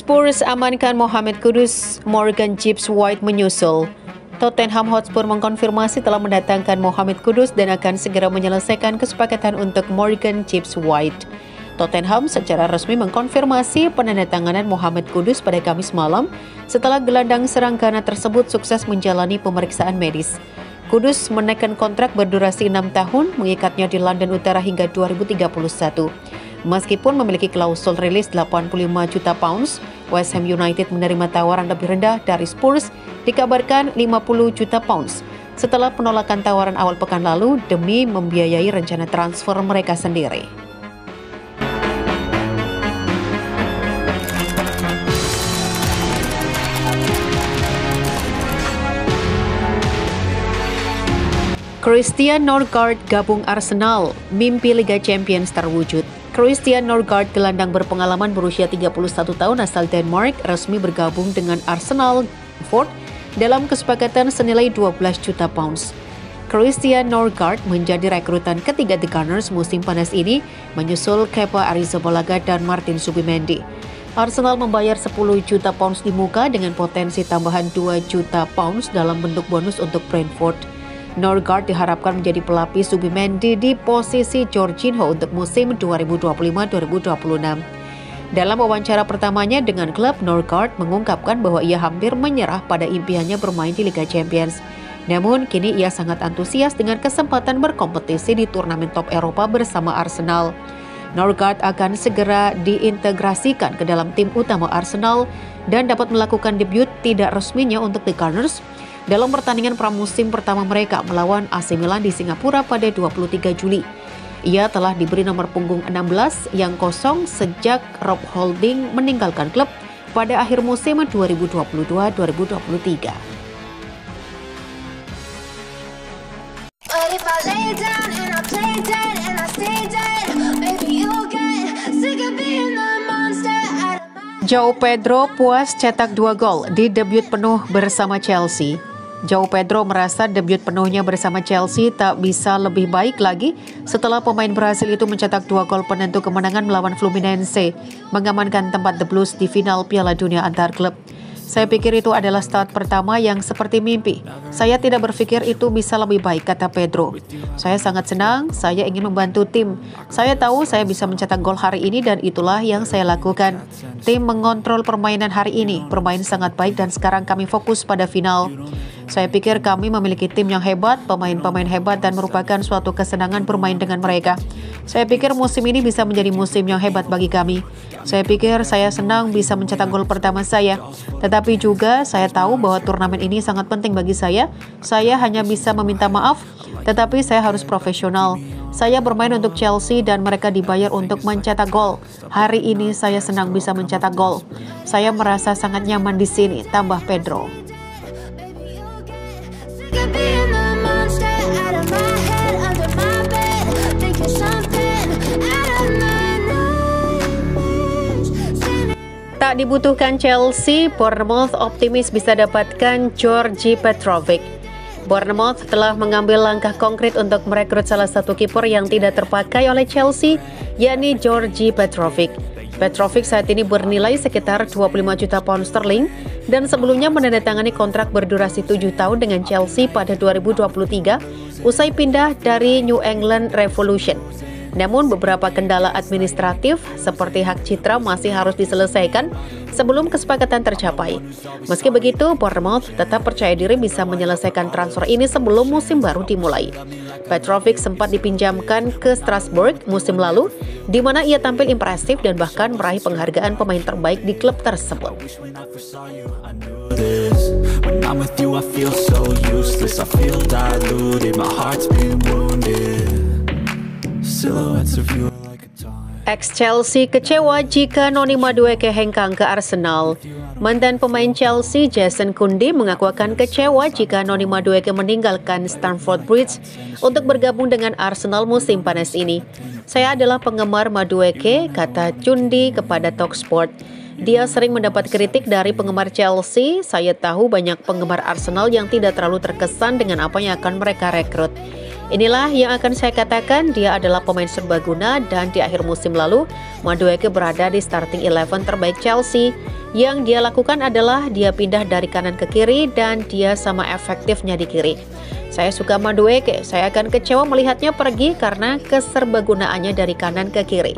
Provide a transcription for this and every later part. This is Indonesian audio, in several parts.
Spurs amankan Mohamed Kudus, Morgan Gibbs-White menyusul. Tottenham Hotspur mengkonfirmasi telah mendatangkan Mohamed Kudus dan akan segera menyelesaikan kesepakatan untuk Morgan Gibbs-White. Tottenham secara resmi mengkonfirmasi penandatanganan Mohamed Kudus pada Kamis malam setelah gelandang serang Ghana tersebut sukses menjalani pemeriksaan medis. Kudus menaikkan kontrak berdurasi 6 tahun, mengikatnya di London Utara hingga 2031. Meskipun memiliki klausul rilis 85 juta pounds, West Ham United menerima tawaran lebih rendah dari Spurs, dikabarkan 50 juta pounds, setelah penolakan tawaran awal pekan lalu demi membiayai rencana transfer mereka sendiri. Christian Norgard gabung Arsenal, mimpi Liga Champions terwujud. Christian Norgard, gelandang berpengalaman berusia 31 tahun asal Denmark, resmi bergabung dengan Arsenal Ford dalam kesepakatan senilai 12 juta pounds. Christian Norgard menjadi rekrutan ketiga The Gunners musim panas ini, menyusul Kepa Arrizabalaga dan Martin Zubimendi. Arsenal membayar 10 juta pounds di muka dengan potensi tambahan 2 juta pounds dalam bentuk bonus untuk Brentford. Norgard diharapkan menjadi pelapis Zubimendi di posisi Jorginho untuk musim 2025-2026. Dalam wawancara pertamanya dengan klub, Norgard mengungkapkan bahwa ia hampir menyerah pada impiannya bermain di Liga Champions. Namun, kini ia sangat antusias dengan kesempatan berkompetisi di turnamen top Eropa bersama Arsenal. Norgard akan segera diintegrasikan ke dalam tim utama Arsenal dan dapat melakukan debut tidak resminya untuk The Gunners dalam pertandingan pramusim pertama mereka melawan AC Milan di Singapura pada 23 Juli. Ia telah diberi nomor punggung 16 yang kosong sejak Rob Holding meninggalkan klub pada akhir musim 2022-2023. João Pedro puas cetak 2 gol di debut penuh bersama Chelsea. João Pedro merasa debut penuhnya bersama Chelsea tak bisa lebih baik lagi setelah pemain Brasil itu mencetak 2 gol penentu kemenangan melawan Fluminense, mengamankan tempat The Blues di final Piala Dunia antar klub. Saya pikir itu adalah start pertama yang seperti mimpi. Saya tidak berpikir itu bisa lebih baik, kata Pedro. Saya sangat senang, saya ingin membantu tim. Saya tahu saya bisa mencetak gol hari ini dan itulah yang saya lakukan. Tim mengontrol permainan hari ini, bermain sangat baik dan sekarang kami fokus pada final. Saya pikir kami memiliki tim yang hebat, pemain-pemain hebat dan merupakan suatu kesenangan bermain dengan mereka. Saya pikir musim ini bisa menjadi musim yang hebat bagi kami. Saya pikir saya senang bisa mencetak gol pertama saya. Tetapi juga saya tahu bahwa turnamen ini sangat penting bagi saya. Saya hanya bisa meminta maaf, tetapi saya harus profesional. Saya bermain untuk Chelsea dan mereka dibayar untuk mencetak gol. Hari ini saya senang bisa mencetak gol. Saya merasa sangat nyaman di sini, tambah Pedro. Tak dibutuhkan Chelsea, Bournemouth optimis bisa dapatkan Georgi Petrovic. Bournemouth telah mengambil langkah konkret untuk merekrut salah satu kiper yang tidak terpakai oleh Chelsea, yakni Georgi Petrovic. Petrovic saat ini bernilai sekitar 25 juta pound sterling dan sebelumnya menandatangani kontrak berdurasi 7 tahun dengan Chelsea pada 2023 usai pindah dari New England Revolution. Namun beberapa kendala administratif seperti hak citra masih harus diselesaikan sebelum kesepakatan tercapai. Meski begitu, Bournemouth tetap percaya diri bisa menyelesaikan transfer ini sebelum musim baru dimulai. Petrovic sempat dipinjamkan ke Strasbourg musim lalu, di mana ia tampil impresif dan bahkan meraih penghargaan pemain terbaik di klub tersebut. When I'm with you, I feel so useless. I feel diluted. My heart's been wounded. Ex-Chelsea kecewa jika Noni Madueke hengkang ke Arsenal. Mantan pemain Chelsea Jason Kunde mengaku akan kecewa jika Noni Madueke meninggalkan Stamford Bridge untuk bergabung dengan Arsenal musim panas ini. Saya adalah penggemar Madueke, kata Kunde kepada Talksport. Dia sering mendapat kritik dari penggemar Chelsea. Saya tahu banyak penggemar Arsenal yang tidak terlalu terkesan dengan apa yang akan mereka rekrut. Inilah yang akan saya katakan, dia adalah pemain serbaguna dan di akhir musim lalu, Madueke berada di starting 11 terbaik Chelsea. Yang dia lakukan adalah dia pindah dari kanan ke kiri dan dia sama efektifnya di kiri. Saya suka Madueke, saya akan kecewa melihatnya pergi karena keserbagunaannya dari kanan ke kiri.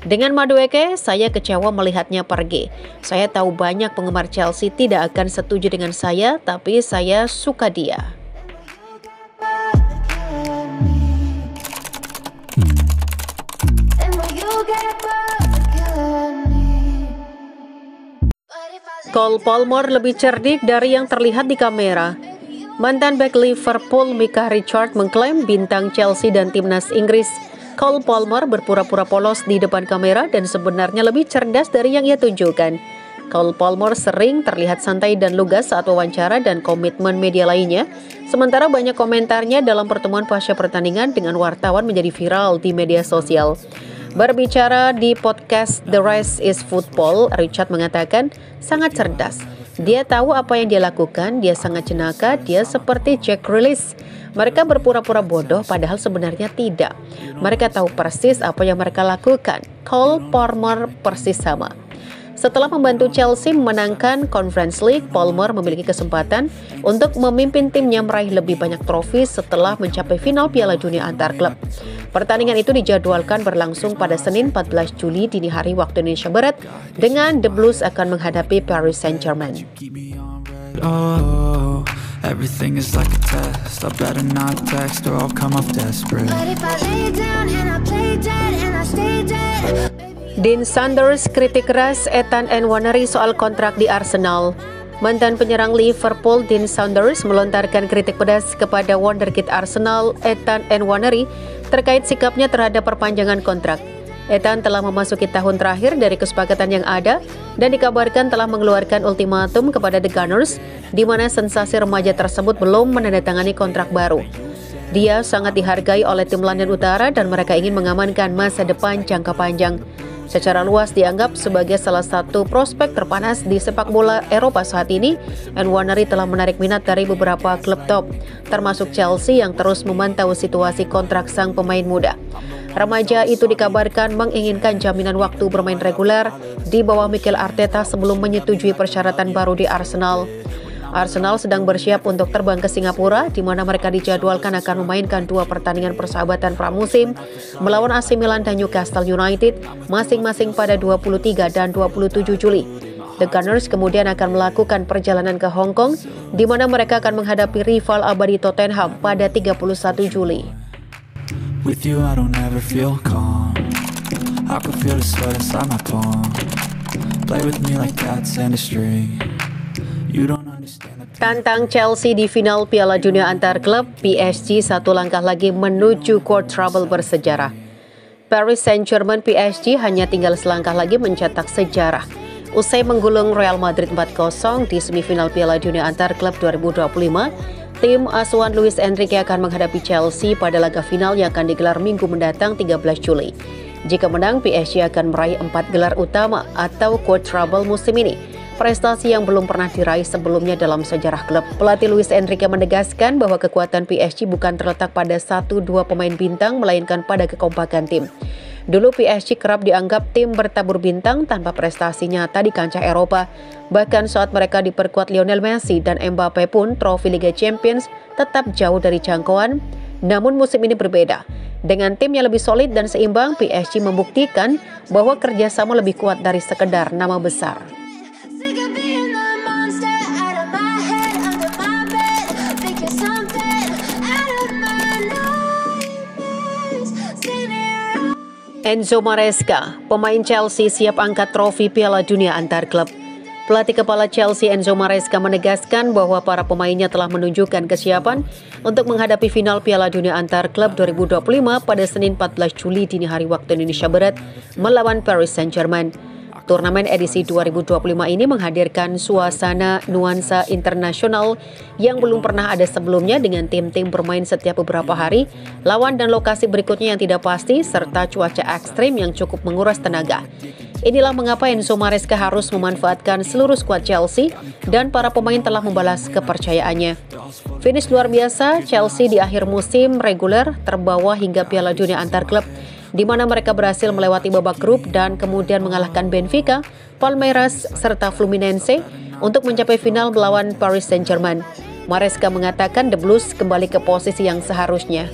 Dengan Madueke, saya kecewa melihatnya pergi. Saya tahu banyak penggemar Chelsea tidak akan setuju dengan saya, tapi saya suka dia. Cole Palmer lebih cerdik dari yang terlihat di kamera. Mantan bek Liverpool Micah Richards mengklaim bintang Chelsea dan timnas Inggris Cole Palmer berpura-pura polos di depan kamera dan sebenarnya lebih cerdas dari yang ia tunjukkan. Cole Palmer sering terlihat santai dan lugas saat wawancara dan komitmen media lainnya, sementara banyak komentarnya dalam pertemuan pasca pertandingan dengan wartawan menjadi viral di media sosial. Berbicara di podcast The Rest is Football, Richard mengatakan sangat cerdas. Dia tahu apa yang dia lakukan, dia sangat jenaka, dia seperti Jack Grealish. Mereka berpura-pura bodoh padahal sebenarnya tidak. Mereka tahu persis apa yang mereka lakukan. Cole Palmer persis sama. Setelah membantu Chelsea memenangkan Conference League, Palmer memiliki kesempatan untuk memimpin timnya meraih lebih banyak trofi setelah mencapai final Piala Dunia antar klub. Pertandingan itu dijadwalkan berlangsung pada Senin 14 Juli dini hari waktu Indonesia Barat dengan The Blues akan menghadapi Paris Saint-Germain. Everything is like a test. I better not text or I'll come off desperate. But if I lay down and I play dead and I stay dead. Dean Saunders kritik keras Ethan Nwaneri soal kontrak di Arsenal. Mantan penyerang Liverpool Dean Saunders melontarkan kritik pedas kepada wonderkid Arsenal Ethan Nwaneri terkait sikapnya terhadap perpanjangan kontrak. Ethan telah memasuki tahun terakhir dari kesepakatan yang ada dan dikabarkan telah mengeluarkan ultimatum kepada The Gunners, di mana sensasi remaja tersebut belum menandatangani kontrak baru. Dia sangat dihargai oleh tim London Utara dan mereka ingin mengamankan masa depan jangka panjang. Secara luas dianggap sebagai salah satu prospek terpanas di sepak bola Eropa saat ini, Nwaneri telah menarik minat dari beberapa klub top, termasuk Chelsea yang terus memantau situasi kontrak sang pemain muda. Remaja itu dikabarkan menginginkan jaminan waktu bermain reguler di bawah Mikel Arteta sebelum menyetujui persyaratan baru di Arsenal. Arsenal sedang bersiap untuk terbang ke Singapura, di mana mereka dijadwalkan akan memainkan 2 pertandingan persahabatan pramusim melawan AC Milan dan Newcastle United, masing-masing pada 23 dan 27 Juli. The Gunners kemudian akan melakukan perjalanan ke Hong Kong, di mana mereka akan menghadapi rival abadi Tottenham pada 31 Juli. With you I don't ever feel calm. I can feel the sweat inside my palm. Play with me like cats and a string. You don't understand. Tantang Chelsea di final Piala Dunia antar klub, PSG satu langkah lagi menuju quadruple bersejarah. Paris Saint-Germain PSG hanya tinggal selangkah lagi mencetak sejarah. Usai menggulung Real Madrid 4-0 di semifinal Piala Dunia antar klub 2025, tim asuhan Luis Enrique akan menghadapi Chelsea pada laga final yang akan digelar minggu mendatang 13 Juli. Jika menang, PSG akan meraih 4 gelar utama atau quadruple musim ini. Prestasi yang belum pernah diraih sebelumnya dalam sejarah klub. Pelatih Luis Enrique menegaskan bahwa kekuatan PSG bukan terletak pada 1-2 pemain bintang, melainkan pada kekompakan tim. Dulu PSG kerap dianggap tim bertabur bintang tanpa prestasi nyata di kancah Eropa. Bahkan saat mereka diperkuat Lionel Messi dan Mbappe pun, trofi Liga Champions tetap jauh dari jangkauan. Namun musim ini berbeda. Dengan tim yang lebih solid dan seimbang, PSG membuktikan bahwa kerjasama lebih kuat dari sekedar nama besar. Enzo Maresca, pemain Chelsea siap angkat trofi Piala Dunia antar klub. Pelatih kepala Chelsea Enzo Maresca menegaskan bahwa para pemainnya telah menunjukkan kesiapan untuk menghadapi final Piala Dunia antar klub 2025 pada Senin 14 Juli dini hari waktu Indonesia Barat melawan Paris Saint-Germain. Turnamen edisi 2025 ini menghadirkan suasana nuansa internasional yang belum pernah ada sebelumnya dengan tim-tim bermain setiap beberapa hari, lawan dan lokasi berikutnya yang tidak pasti, serta cuaca ekstrim yang cukup menguras tenaga. Inilah mengapa Enzo Maresca harus memanfaatkan seluruh skuad Chelsea dan para pemain telah membalas kepercayaannya. Finish luar biasa Chelsea di akhir musim reguler terbawa hingga Piala Dunia antar klub, di mana mereka berhasil melewati babak grup dan kemudian mengalahkan Benfica, Palmeiras, serta Fluminense untuk mencapai final melawan Paris Saint-Germain. Maresca mengatakan The Blues kembali ke posisi yang seharusnya.